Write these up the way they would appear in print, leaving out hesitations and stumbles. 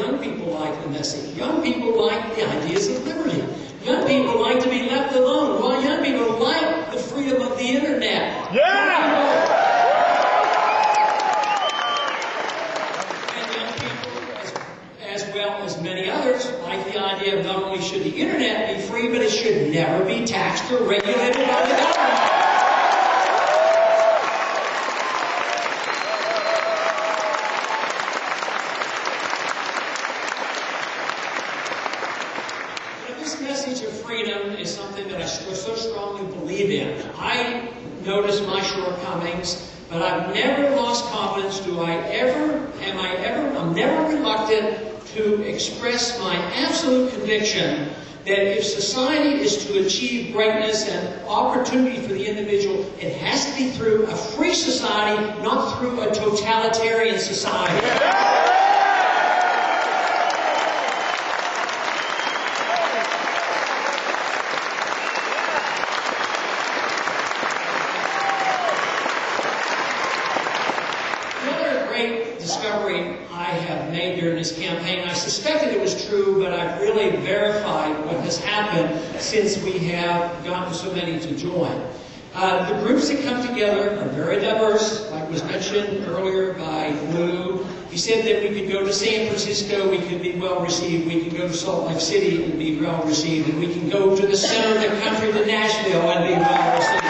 young people like the message. Young people like the ideas of liberty. Young people like to be left alone. Well, young people like the freedom of the internet. Yeah! And young people, as well as many others, like the idea of not only should the internet be free, but it should never be taxed or regulated by the government. This message of freedom is something that I so strongly believe in. I notice my shortcomings, but I've never lost confidence. I'm never reluctant to express my absolute conviction that if society is to achieve greatness and opportunity for the individual, it has to be through a free society, not through a totalitarian society. Discovery I have made during this campaign. I suspected it was true, but I've really verified what has happened since we have gotten so many to join. The groups that come together are very diverse, like was mentioned earlier by Lou. He said that we could go to San Francisco, we could be well received. We can go to Salt Lake City and be well received. And we can go to the center of the country, to Nashville, and be well received.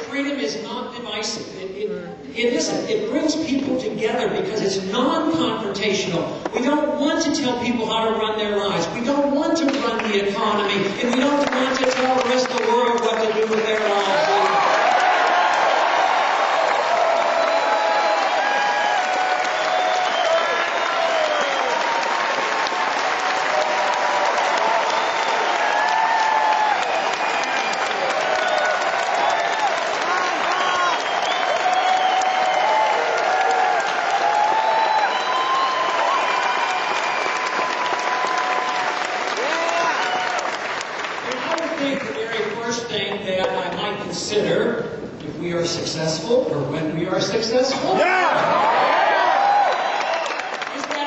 Freedom is not divisive. It isn't. It brings people together because it's non-confrontational. We don't want to tell people how to run their lives. We don't want to run the economy. And we don't want to tell the rest of the world what to do with their lives. That I might consider if we are successful or when we are successful is that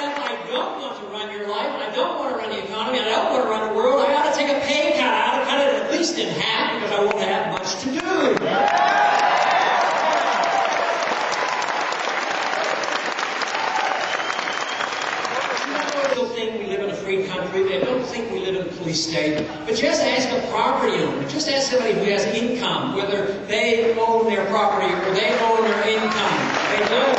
if I don't want to run your life, I don't want to run the economy, I don't want to run the world, I ought to take a pay cut. I ought to cut it at least in half because I won't have much to do. Think we live in a free country. They don't think we live in a police state. But just ask a property owner. Just ask somebody who has income, whether they own their property or they own their income. They don't.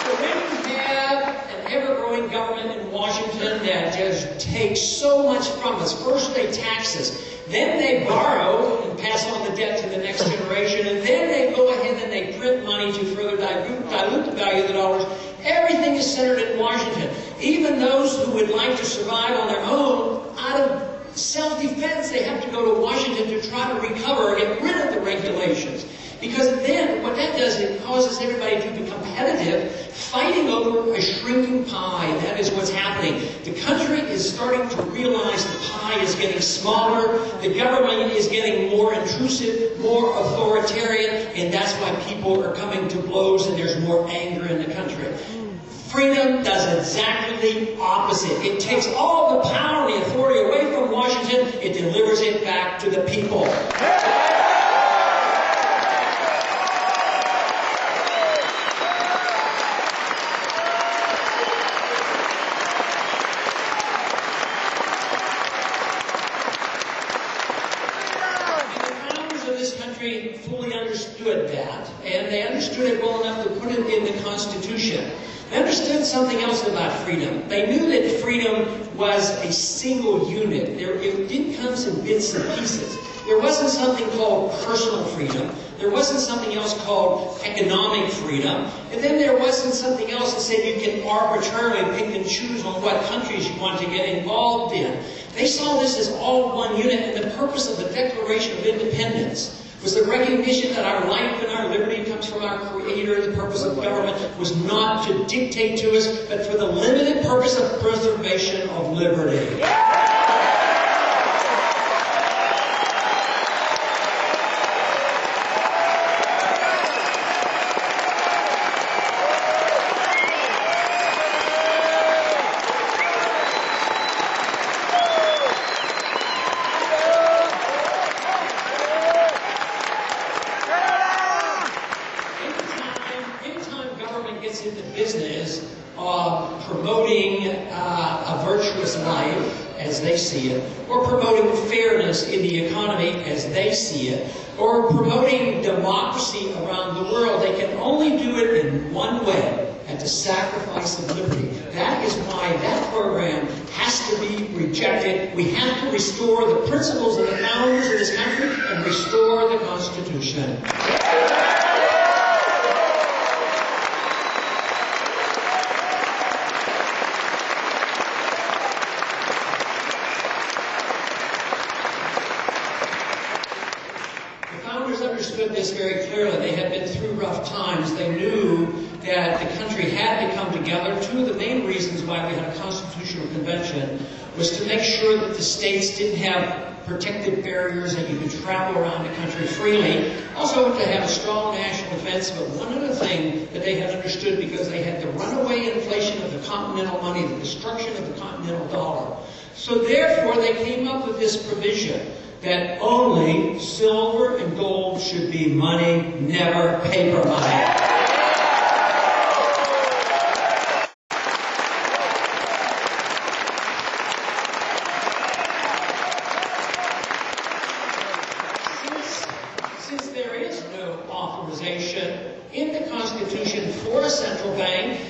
So when you have an ever-growing government in Washington that just takes so much from us, first they tax us, then they borrow and pass on the debt to the next generation, and then they go ahead and they print money to further dilute the value of the dollars. Everything is centered in Washington. Even those who would like to survive on their own, out of self-defense, they have to go to Washington to try to recover and get rid of the regulations. Because then, what that does, it causes everybody to be competitive, fighting over a shrinking pie. That is what's happening. The country is starting to realize the pie is getting smaller, the government is getting more intrusive, more authoritarian, and that's why people are coming to blows and there's more anger in the country. Freedom does exactly the opposite. It takes all the power and the authority away from Washington, it delivers it back to the people. Fully understood that, and they understood it well enough to put it in the Constitution. They understood something else about freedom. They knew that freedom was a single unit. It didn't come in bits and pieces. There wasn't something called personal freedom. There wasn't something else called economic freedom. And then there wasn't something else that said you can arbitrarily pick and choose on what countries you want to get involved in. They saw this as all one unit, and the purpose of the Declaration of Independence was the recognition that our life and our liberty comes from our Creator. The purpose of government was not to dictate to us, but for the limited purpose of preservation of liberty. Gets into business of promoting a virtuous life as they see it, or promoting fairness in the economy as they see it, or promoting democracy around the world, they can only do it in one way, at the sacrifice of liberty. That is why that program has to be rejected. We have to restore the principles of the founders of this country and restore the Constitution. Understood this very clearly. They had been through rough times. They knew that the country had to come together. Two of the main reasons why we had a constitutional convention was to make sure that the states didn't have protected barriers and you could travel around the country freely. Also to have a strong national defense. But one other thing that they had understood, because they had the runaway inflation of the continental money, the destruction of the continental dollar. So therefore they came up with this provision that only silver and gold should be money, never paper money. Since there is no authorization in the Constitution for a central bank,